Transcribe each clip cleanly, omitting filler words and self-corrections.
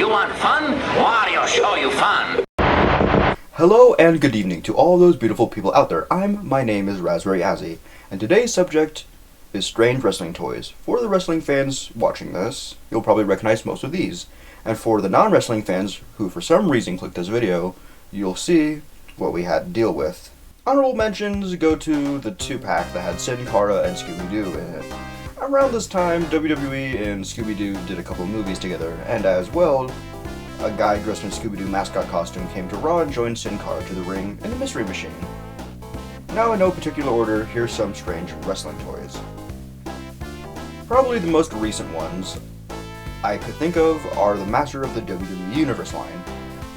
You want fun? Wario show you fun. Hello and good evening to all those beautiful people out there. My name is Raspberry Azzy, and today's subject is strange wrestling toys. For the wrestling fans watching this, you'll probably recognize most of these. And for the non-wrestling fans who for some reason clicked this video, you'll see what we had to deal with. Honorable mentions go to the 2-pack that had Sin Cara and Scooby-Doo in it. Around this time, WWE and Scooby-Doo did a couple movies together, and as well, a guy dressed in Scooby-Doo mascot costume came to Raw and joined Sin Cara to the ring in the Mystery Machine. Now in no particular order, here's some strange wrestling toys. Probably the most recent ones I could think of are the Master of the WWE Universe line,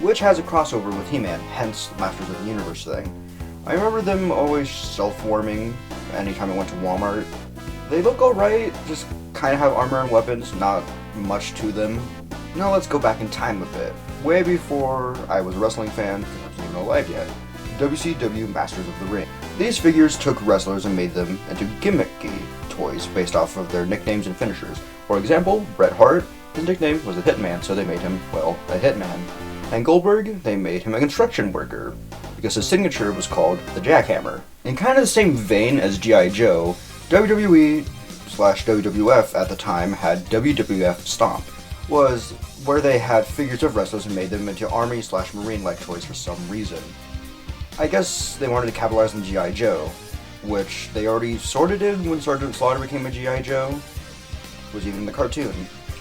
which has a crossover with He-Man, hence the Masters of the Universe thing. I remember them always self-warming anytime I went to Walmart. They look alright, just kind of have armor and weapons, not much to them. Now let's go back in time a bit. Way before I was a wrestling fan, because I wasn't even alive yet. WCW Masters of the Ring. These figures took wrestlers and made them into gimmicky toys based off of their nicknames and finishers. For example, Bret Hart, his nickname was the Hitman, so they made him, well, a Hitman. And Goldberg, they made him a construction worker, because his signature was called the Jackhammer. In kind of the same vein as G.I. Joe, WWE/WWF at the time had WWF Stomp, was where they had figures of wrestlers and made them into Army/Marine-like toys for some reason. I guess they wanted to capitalize on G.I. Joe, which they already sorta did when Sergeant Slaughter became a G.I. Joe, was even in the cartoon.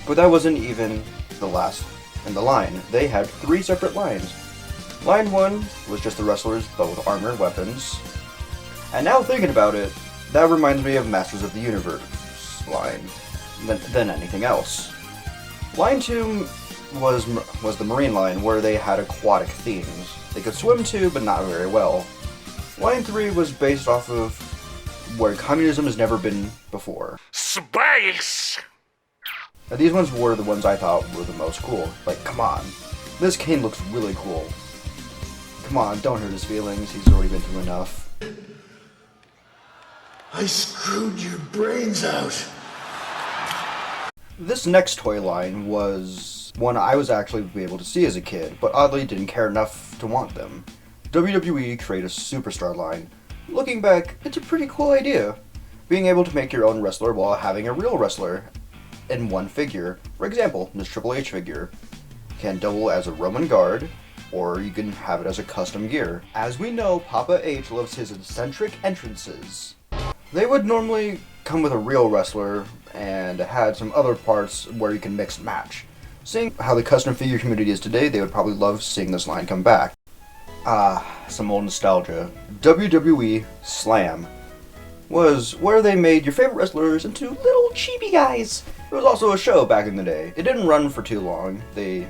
But that wasn't even the last in the line. They had 3 separate lines. Line 1 was just the wrestlers, but with armor and weapons. And now thinking about it, that reminds me of Masters of the Universe line, than anything else. Line 2 was the Marine line, where they had aquatic themes. They could swim too, but not very well. Line 3 was based off of where communism has never been before. Space! Now these ones were the ones I thought were the most cool. Like, come on. This Kane looks really cool. Come on, don't hurt his feelings, he's already been through enough. I screwed your brains out. This next toy line was one I was actually able to see as a kid, but oddly didn't care enough to want them. WWE created a Superstar line. Looking back, it's a pretty cool idea. Being able to make your own wrestler while having a real wrestler in one figure. For example, this Triple H figure can double as a Roman guard, or you can have it as a custom gear. As we know, Papa H loves his eccentric entrances. They would normally come with a real wrestler and had some other parts where you can mix and match. Seeing how the custom figure community is today, they would probably love seeing this line come back. Some old nostalgia. WWE Slam was where they made your favorite wrestlers into little chibi guys. It was also a show back in the day. It didn't run for too long. They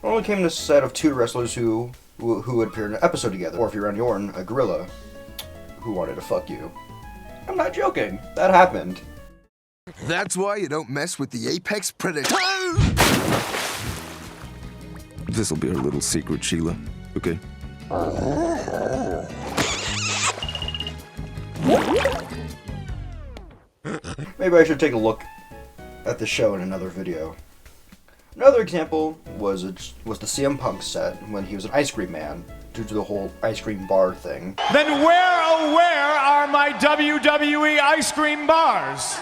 only came in a set of 2 wrestlers who would appear in an episode together. Or if you're on Yorn, a gorilla who wanted to fuck you. I'm not joking. That happened. That's why you don't mess with the apex predator. This'll be our little secret, Sheila. Okay? Maybe I should take a look at the show in another video. Another example was the CM Punk set when he was an ice cream man, due to the whole ice cream bar thing. Then where, oh where are my WWE ice cream bars?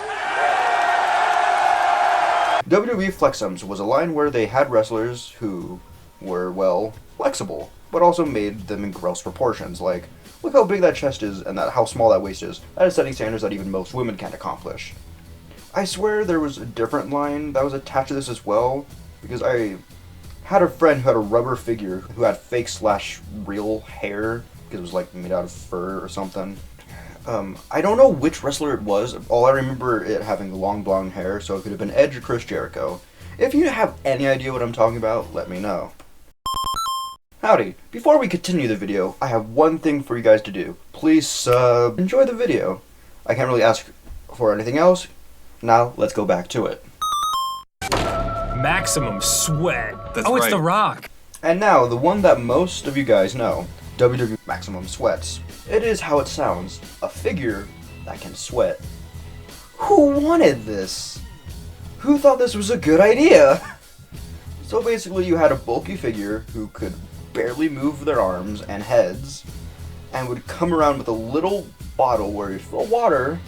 WWE Flexums was a line where they had wrestlers who were, well, flexible, but also made them in gross proportions, like, look how big that chest is and how small that waist is. That is setting standards that even most women can't accomplish. I swear there was a different line that was attached to this as well, because I had a friend who had a rubber figure who had fake/real hair, because it was like made out of fur or something. I don't know which wrestler it was. All I remember it having long blonde hair, so it could have been Edge or Chris Jericho. If you have any idea what I'm talking about, let me know. Howdy. Before we continue the video, I have one thing for you guys to do. Please enjoy the video. I can't really ask for anything else. Now, let's go back to it. Maximum Sweat. That's It's right. The Rock. And now, the one that most of you guys know, WWE Maximum Sweats. It is how it sounds, a figure that can sweat. Who wanted this? Who thought this was a good idea? So basically you had a bulky figure who could barely move their arms and heads, and would come around with a little bottle where you fill water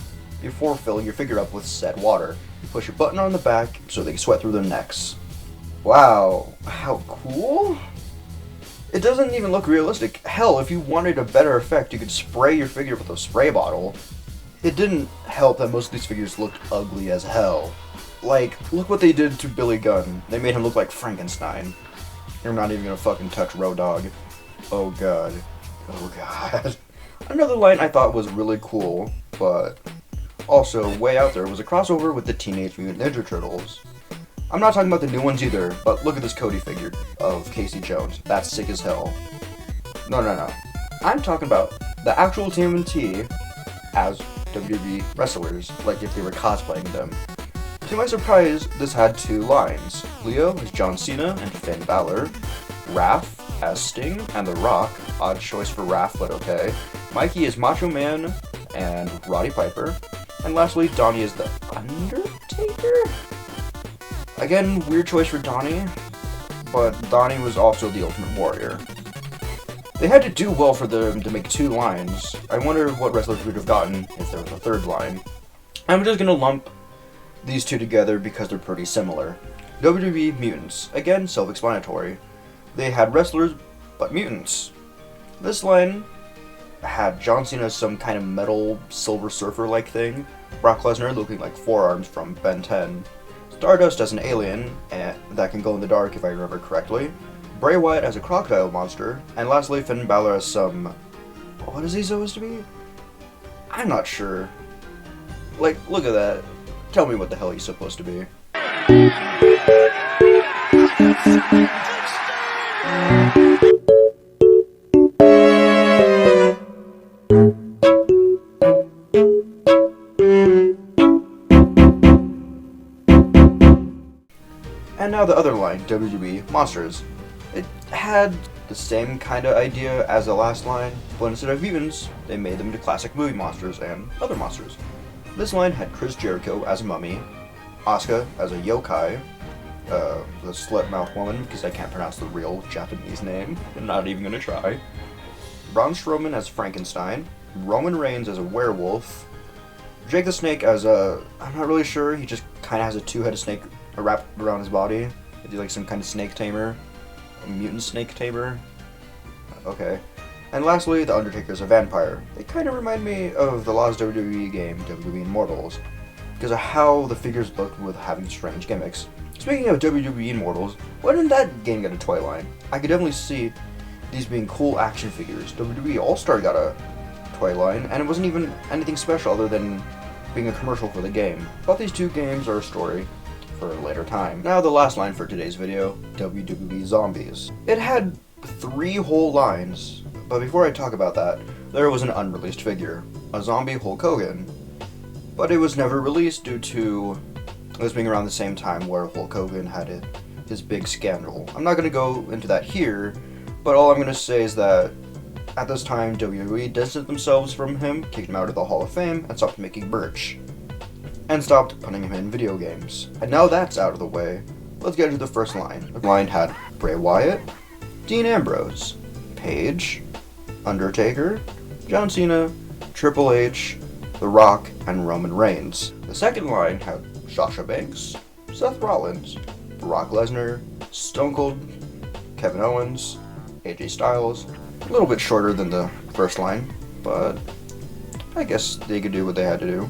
before filling your figure up with said water. You push a button on the back so they can sweat through their necks. Wow, how cool? It doesn't even look realistic. Hell, if you wanted a better effect, you could spray your figure with a spray bottle. It didn't help that most of these figures looked ugly as hell. Like, look what they did to Billy Gunn. They made him look like Frankenstein. You're not even gonna fucking touch Road Dogg. Oh god. Oh god. Another line I thought was really cool, but also way out there, was a crossover with the Teenage Mutant Ninja Turtles. I'm not talking about the new ones either, but look at this Cody figure of Casey Jones. That's sick as hell. No. I'm talking about the actual TMNT as WWE wrestlers, like if they were cosplaying them. To my surprise, this had two lines. Leo as John Cena and Finn Balor. Raph as Sting and The Rock. Odd choice for Raph, but okay. Mikey is Macho Man and Roddy Piper. And lastly, Donnie is The Undertaker? Again, weird choice for Donnie, but Donnie was also the Ultimate Warrior. They had to do well for them to make two lines. I wonder what wrestlers would have gotten if there was a third line. I'm just gonna lump these two together because they're pretty similar. WWE Mutants. Again, self-explanatory. They had wrestlers, but mutants. This line had John Cena as some kind of metal Silver Surfer-like thing, Brock Lesnar looking like Forearms from Ben 10, Stardust as an alien that can glow in the dark if I remember correctly, Bray Wyatt as a crocodile monster, and lastly Finn Balor as some... what is he supposed to be? I'm not sure. Like, look at that. Tell me what the hell he's supposed to be. And now the other line, WWE Monsters. It had the same kind of idea as the last line, but instead of mutants, they made them into classic movie monsters and other monsters. This line had Chris Jericho as a mummy, Asuka as a yokai, the slut-mouth woman, because I can't pronounce the real Japanese name, I'm not even gonna try, Braun Strowman as Frankenstein, Roman Reigns as a werewolf, Jake the Snake as a... I'm not really sure, he just kind of has a two-headed snake wrapped around his body. Is he like some kind of snake tamer? A mutant snake tamer? Okay. And lastly, The Undertaker is a vampire. They kind of remind me of the last WWE game, WWE Immortals, because of how the figures looked with having strange gimmicks. Speaking of WWE Immortals, why didn't that game get a toy line? I could definitely see these being cool action figures. WWE All-Star got a toy line, and it wasn't even anything special other than being a commercial for the game. But these two games are a story for a later time. Now the last line for today's video, WWE Zombies. It had 3 whole lines, but before I talk about that, there was an unreleased figure, a zombie Hulk Hogan. But it was never released due to this being around the same time where Hulk Hogan had his big scandal. I'm not going to go into that here, but all I'm going to say is that at this time, WWE distanced themselves from him, kicked him out of the Hall of Fame, and stopped making merch. And stopped putting him in video games. And now that's out of the way, let's get into the first line. The line had Bray Wyatt, Dean Ambrose, Paige, Undertaker, John Cena, Triple H, The Rock, and Roman Reigns. The second line had Sasha Banks, Seth Rollins, Brock Lesnar, Stone Cold, Kevin Owens, AJ Styles. A little bit shorter than the first line, but I guess they could do what they had to do.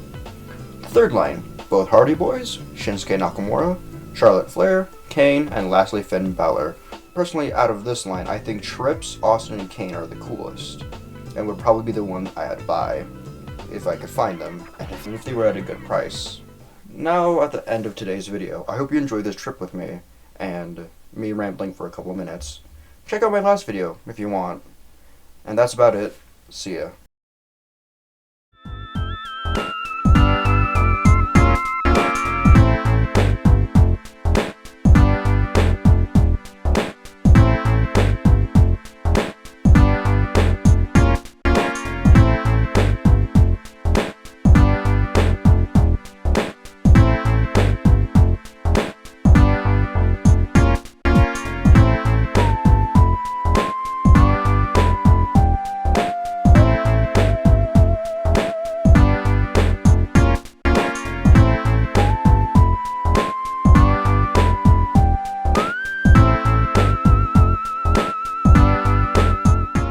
The third line, both Hardy Boys, Shinsuke Nakamura, Charlotte Flair, Kane, and lastly Finn Balor. Personally, out of this line, I think Trips, Austin, and Kane are the coolest, and would probably be the one I'd buy if I could find them, and if they were at a good price. Now, at the end of today's video, I hope you enjoyed this trip with me, and me rambling for a couple of minutes. Check out my last video if you want. And that's about it. See ya.